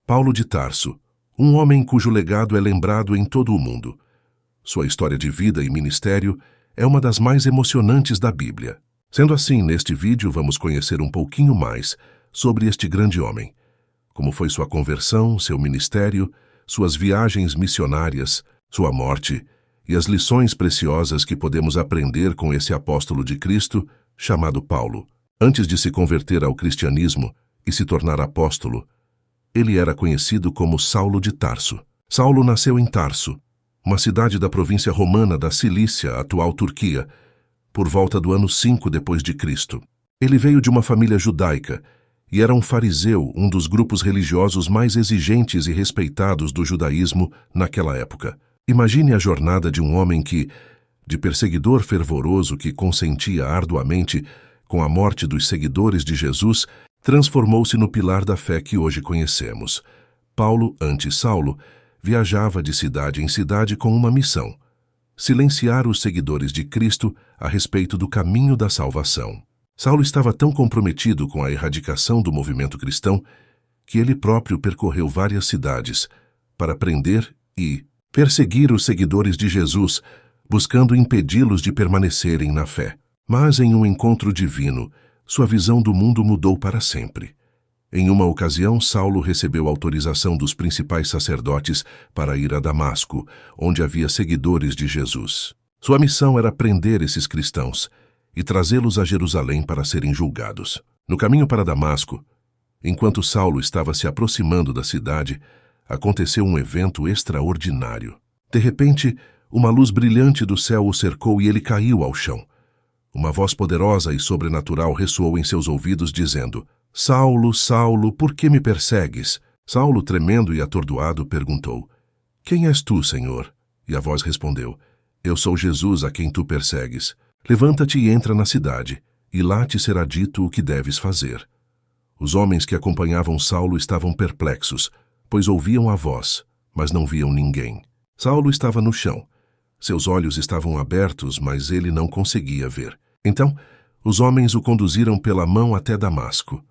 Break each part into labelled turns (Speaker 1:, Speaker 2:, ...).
Speaker 1: Paulo de Tarso, um homem cujo legado é lembrado em todo o mundo. Sua história de vida e ministério é uma das mais emocionantes da Bíblia. Sendo assim, neste vídeo vamos conhecer um pouquinho mais sobre este grande homem. Como foi sua conversão, seu ministério, suas viagens missionárias, sua morte e as lições preciosas que podemos aprender com esse apóstolo de Cristo chamado Paulo. Antes de se converter ao cristianismo e se tornar apóstolo, ele era conhecido como Saulo de Tarso. Saulo nasceu em Tarso, uma cidade da província romana da Cilícia, atual Turquia, por volta do ano 5 depois de Cristo. Ele veio de uma família judaica e era um fariseu, um dos grupos religiosos mais exigentes e respeitados do judaísmo naquela época. Imagine a jornada de um homem que, de perseguidor fervoroso que consentia arduamente com a morte dos seguidores de Jesus, transformou-se no pilar da fé que hoje conhecemos. Paulo, antes Saulo, viajava de cidade em cidade com uma missão: silenciar os seguidores de Cristo a respeito do caminho da salvação. Saulo estava tão comprometido com a erradicação do movimento cristão que ele próprio percorreu várias cidades para prender e perseguir os seguidores de Jesus, buscando impedi-los de permanecerem na fé. Mas em um encontro divino, sua visão do mundo mudou para sempre. Em uma ocasião, Saulo recebeu autorização dos principais sacerdotes para ir a Damasco, onde havia seguidores de Jesus. Sua missão era prender esses cristãos e trazê-los a Jerusalém para serem julgados. No caminho para Damasco, enquanto Saulo estava se aproximando da cidade, aconteceu um evento extraordinário. De repente, uma luz brilhante do céu o cercou e ele caiu ao chão. Uma voz poderosa e sobrenatural ressoou em seus ouvidos, dizendo: "Saulo, Saulo, por que me persegues?" Saulo, tremendo e atordoado, perguntou: "Quem és tu, Senhor?" E a voz respondeu: "Eu sou Jesus a quem tu persegues. Levanta-te e entra na cidade, e lá te será dito o que deves fazer." Os homens que acompanhavam Saulo estavam perplexos, pois ouviam a voz, mas não viam ninguém. Saulo estava no chão. Seus olhos estavam abertos, mas ele não conseguia ver. Então, os homens o conduziram pela mão até Damasco.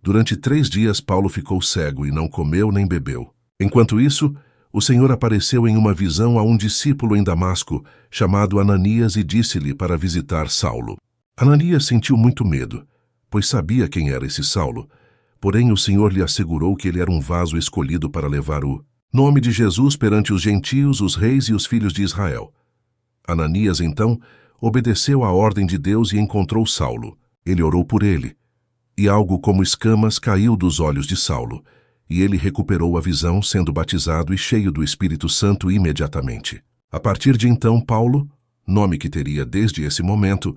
Speaker 1: Durante 3 dias, Paulo ficou cego e não comeu nem bebeu. Enquanto isso, o Senhor apareceu em uma visão a um discípulo em Damasco, chamado Ananias, e disse-lhe para visitar Saulo. Ananias sentiu muito medo, pois sabia quem era esse Saulo. Porém, o Senhor lhe assegurou que ele era um vaso escolhido para levar o nome de Jesus perante os gentios, os reis e os filhos de Israel. Ananias, então, obedeceu à ordem de Deus e encontrou Saulo. Ele orou por ele, e algo como escamas caiu dos olhos de Saulo, e ele recuperou a visão, sendo batizado e cheio do Espírito Santo imediatamente. A partir de então, Paulo, nome que teria desde esse momento,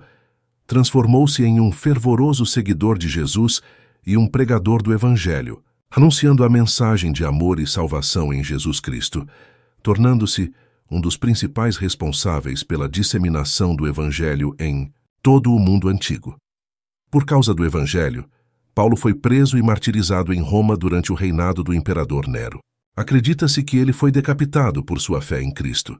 Speaker 1: transformou-se em um fervoroso seguidor de Jesus e um pregador do Evangelho, anunciando a mensagem de amor e salvação em Jesus Cristo, tornando-se um dos principais responsáveis pela disseminação do Evangelho em todo o mundo antigo. Por causa do Evangelho, Paulo foi preso e martirizado em Roma durante o reinado do imperador Nero. Acredita-se que ele foi decapitado por sua fé em Cristo.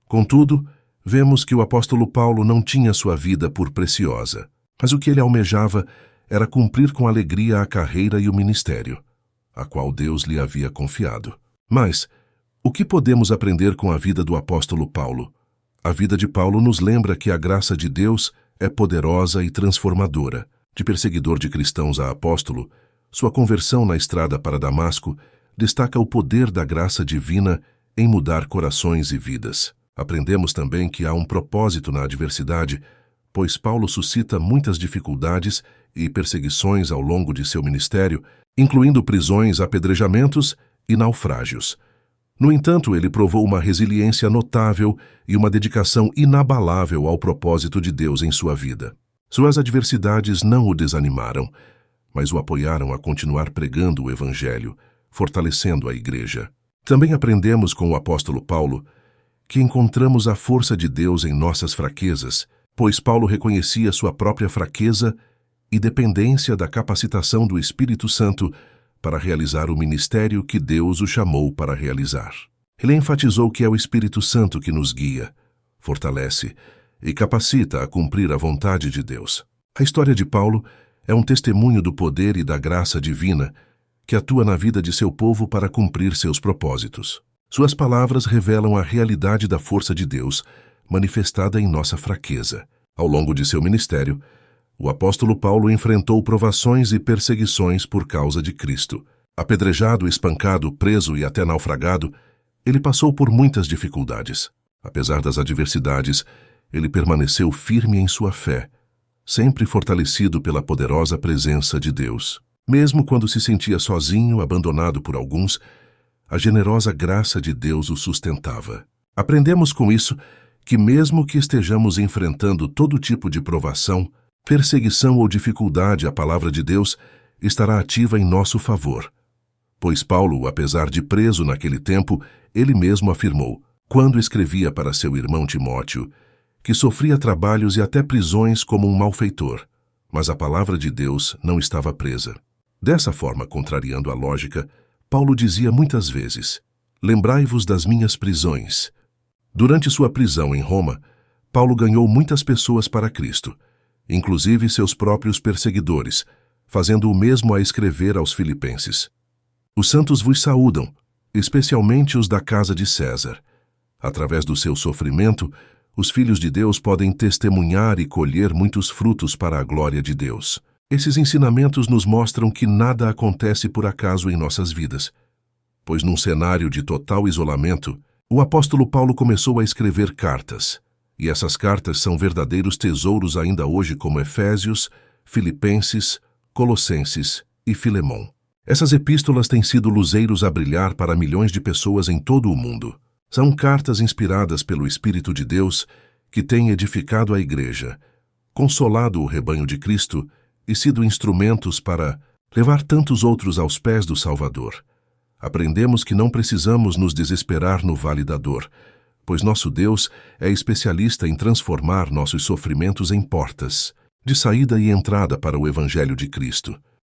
Speaker 1: Contudo, vemos que o apóstolo Paulo não tinha sua vida por preciosa, mas o que ele almejava era cumprir com alegria a carreira e o ministério, a qual Deus lhe havia confiado. Mas o que podemos aprender com a vida do apóstolo Paulo? A vida de Paulo nos lembra que a graça de Deus é poderosa e transformadora. De perseguidor de cristãos a apóstolo, sua conversão na estrada para Damasco destaca o poder da graça divina em mudar corações e vidas. Aprendemos também que há um propósito na adversidade, pois Paulo suscita muitas dificuldades e perseguições ao longo de seu ministério, incluindo prisões, apedrejamentos e naufrágios. No entanto, ele provou uma resiliência notável e uma dedicação inabalável ao propósito de Deus em sua vida. Suas adversidades não o desanimaram, mas o apoiaram a continuar pregando o Evangelho, fortalecendo a igreja. Também aprendemos com o apóstolo Paulo que encontramos a força de Deus em nossas fraquezas, pois Paulo reconhecia sua própria fraqueza e dependência da capacitação do Espírito Santo para realizar o ministério que Deus o chamou para realizar. Ele enfatizou que é o Espírito Santo que nos guia, fortalece e capacita a cumprir a vontade de Deus. A história de Paulo é um testemunho do poder e da graça divina que atua na vida de seu povo para cumprir seus propósitos. Suas palavras revelam a realidade da força de Deus, manifestada em nossa fraqueza. Ao longo de seu ministério, o apóstolo Paulo enfrentou provações e perseguições por causa de Cristo. Apedrejado, espancado, preso e até naufragado, ele passou por muitas dificuldades. Apesar das adversidades, ele permaneceu firme em sua fé, sempre fortalecido pela poderosa presença de Deus. Mesmo quando se sentia sozinho, abandonado por alguns, a generosa graça de Deus o sustentava. Aprendemos com isso que mesmo que estejamos enfrentando todo tipo de provação, perseguição ou dificuldade, a palavra de Deus estará ativa em nosso favor. Pois Paulo, apesar de preso naquele tempo, ele mesmo afirmou, quando escrevia para seu irmão Timóteo, que sofria trabalhos e até prisões como um malfeitor, mas a palavra de Deus não estava presa. Dessa forma, contrariando a lógica, Paulo dizia muitas vezes, lembrai-vos das minhas prisões. Durante sua prisão em Roma, Paulo ganhou muitas pessoas para Cristo, inclusive seus próprios perseguidores, fazendo o mesmo a escrever aos Filipenses. Os santos vos saúdam, especialmente os da casa de César. Através do seu sofrimento, os filhos de Deus podem testemunhar e colher muitos frutos para a glória de Deus. Esses ensinamentos nos mostram que nada acontece por acaso em nossas vidas, pois num cenário de total isolamento, o apóstolo Paulo começou a escrever cartas, e essas cartas são verdadeiros tesouros ainda hoje como Efésios, Filipenses, Colossenses e Filemão. Essas epístolas têm sido luzeiros a brilhar para milhões de pessoas em todo o mundo. São cartas inspiradas pelo Espírito de Deus que têm edificado a Igreja, consolado o rebanho de Cristo e sido instrumentos para levar tantos outros aos pés do Salvador. Aprendemos que não precisamos nos desesperar no vale da dor, pois nosso Deus é especialista em transformar nossos sofrimentos em portas, de saída e entrada para o Evangelho de Cristo.